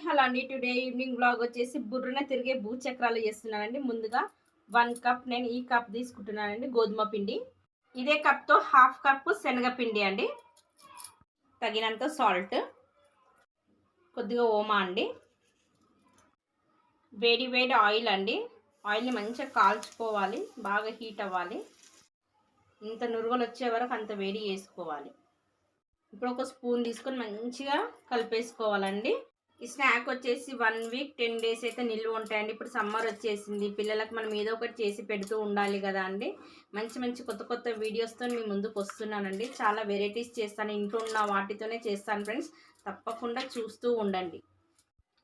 Hello అండి. Today evening vlog వచ్చేసి బుర్రన తిరిగే భూచక్రాలు చేస్తున్నానండి. ముందుగా 1 కప్ నేను ఈ కప్ తీసుకుంటున్నానండి గోధుమ పిండి. ఇదే కప్తో హాఫ్ కప్ శనగపిండి అండి. తగినంత సాల్ట్, కొద్దిగా ఓమా అండి, వేడి వేడి ఆయిల్ అండి. ఆయిల్ని మంచిగా కాల్చుకోవాలి, బాగా హీట్ అవ్వాలి. ఇంత నురుగులు వచ్చే వరకు అంత వేడి చేసుకోవాలి. ఇప్పుడు ఒక స్పూన్ తీసుకొని మంచిగా కలిపేసుకోవాలండి. ఈ స్నాక్ వచ్చేసి 1 వీక్ 10 డేస్ అయితే నిల్వ ఉంటాయండి. ఇప్పుడు సమ్మర్ వచ్చేసింది, పిల్లలకు మనం ఏదో ఒకటి చేసి పెడుతూ ఉండాలి కదా అండి. మంచి మంచి కొత్త కొత్త వీడియోస్తో మీ ముందుకు వస్తున్నానండి. చాలా వెరైటీస్ చేస్తాను, ఇంట్లో ఉన్న వాటితోనే చేస్తాను ఫ్రెండ్స్. తప్పకుండా చూస్తూ ఉండండి.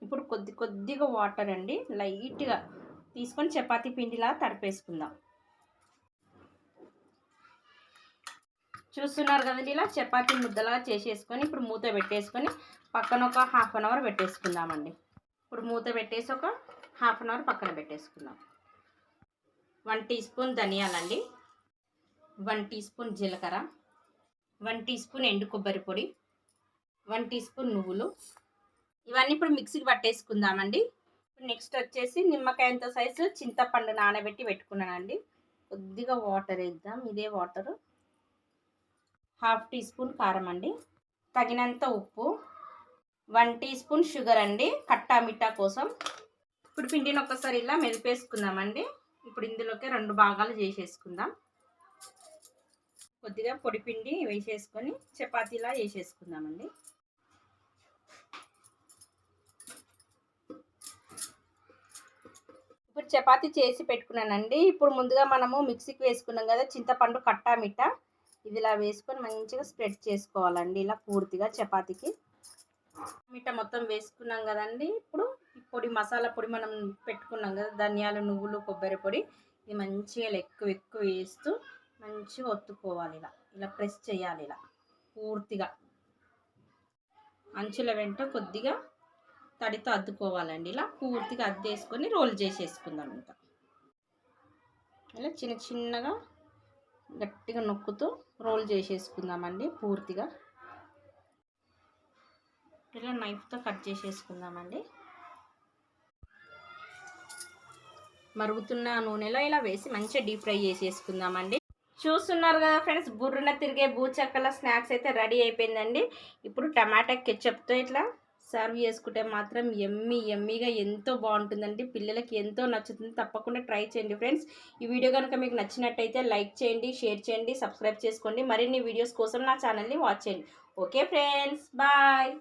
ఇప్పుడు కొద్దిగా వాటర్ అండి లైట్గా తీసుకొని చపాతీ పిండిలా తడిపేసుకుందాం. చూస్తున్నారు కదండి, ఇలా చపాతీ ముద్దలా చేసేసుకొని ఇప్పుడు మూత పెట్టేసుకొని పక్కన ఒక హాఫ్ అన్ అవర్ పెట్టేసుకుందామండి. ఇప్పుడు మూత పెట్టేసి ఒక హాఫ్ అన్ అవర్ పక్కన పెట్టేసుకుందాం. 1 టీ స్పూన్ ధనియాలండి, 1 టీ స్పూన్ జీలకర్ర, 1 టీ స్పూన్ ఎండు కొబ్బరి పొడి, 1 టీ స్పూన్ నువ్వులు, ఇవన్నీ ఇప్పుడు మిక్సీకి పట్టేసుకుందామండి. నెక్స్ట్ వచ్చేసి నిమ్మకాయంత సైజు చింతపండు నానబెట్టి పెట్టుకున్నానండి. కొద్దిగా వాటర్ వేద్దాం. ఇదే వాటరు. హాఫ్ టీ స్పూన్ కారం అండి, తగినంత ఉప్పు, 1 టీ స్పూన్ షుగర్ అండి కట్టా మిఠా కోసం. ఇప్పుడు పిండిని ఒక్కసారి ఇలా మెదిపేసుకుందామండి. ఇప్పుడు ఇందులోకి 2 భాగాలు చేసేసుకుందాం. కొద్దిగా పొడి పిండి వేసేసుకొని చపాతీలా వేసేసుకుందామండి. ఇప్పుడు చపాతీ చేసి పెట్టుకున్నానండి. ఇప్పుడు ముందుగా మనము మిక్సీకి వేసుకున్నాం కదా చింతపండు కట్టా మిఠా, ఇది ఇలా వేసుకొని మంచిగా స్ప్రెడ్ చేసుకోవాలండి. ఇలా పూర్తిగా చపాతీకి మిఠా మొత్తం వేసుకున్నాం కదండి. ఇప్పుడు పొడి మసాలా పొడి మనం పెట్టుకున్నాం కదా, ధనియాలు, నువ్వులు, కొబ్బరి పొడి, ఇది మంచిగా ఎక్కువ వేస్తూ మంచిగా ఒత్తుకోవాలి. ఇలా ప్రెస్ చేయాలి. ఇలా పూర్తిగా అంచుల వెంట కొద్దిగా తడితో అద్దుకోవాలండి. ఇలా పూర్తిగా అద్దేసుకొని రోల్ చేసేసుకుందాం. ఇంకా ఇలా చిన్నగా గట్టిగా నొక్కుతూ రోల్ చేసేసుకుందామండి. పూర్తిగా ఇలా నైఫ్తో కట్ చేసేసుకుందామండి. మరుగుతున్న నూనెలో ఇలా వేసి మంచిగా డీప్ ఫ్రై చేసేసుకుందామండి. చూస్తున్నారు కదా ఫ్రెండ్స్, బుర్రన తిరిగే భూచక్కల స్నాక్స్ అయితే రెడీ అయిపోయిందండి. ఇప్పుడు టమాటా కెచప్తో ఇట్లా సర్వ్ చేసుకుంటే మాత్రం ఎమ్మీగా ఎంతో బాగుంటుందండి. పిల్లలకి ఎంతో నచ్చుతుంది. తప్పకుండా ట్రై చేయండి ఫ్రెండ్స్. ఈ వీడియో కనుక మీకు నచ్చినట్టయితే లైక్ చేయండి, షేర్ చేయండి, సబ్స్క్రైబ్ చేసుకోండి. మరిన్ని వీడియోస్ కోసం నా ఛానల్ని వాచ్ చేయండి. Okay friends, bye.